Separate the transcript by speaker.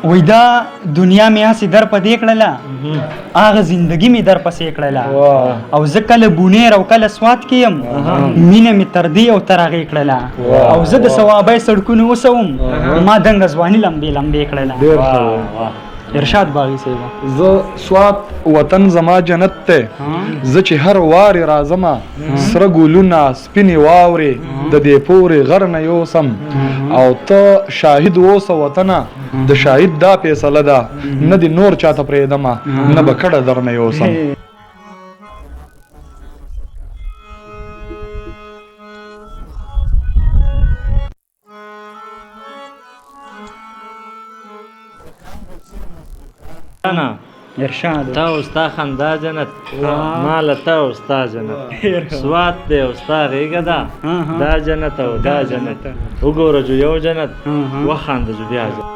Speaker 1: وای دا دنیا مې هسې در په دې کړله هغه زندګي مې در پسې کړله او زه کله بونیر او کله سوات کې یم مینه مې تر دې او تر هغې کړله او زه د ثوابۍ سړکونه اوسوم ما دنګه ځواني لمبې لمبې کړله. ارشاد باغي صاحب
Speaker 2: زه سوات وطن زما جنت ته زه چې هر وارې راځمه سره ګلونه سپینې واورې د دې پورې غر نه یوسم او ته شاهد اوسه وطنه د شاهد دا فیصله ده نه دې نور چاته پرېږدمه نه به کډه در نه یوسم.
Speaker 1: ارشاد
Speaker 3: تا او ستا خندا جنت مال تا او ستا جنت سوات دی او ستا غېږه ده دا جنت او دا جنت وګوره جو یو جنت وخانده جو بیا جنت.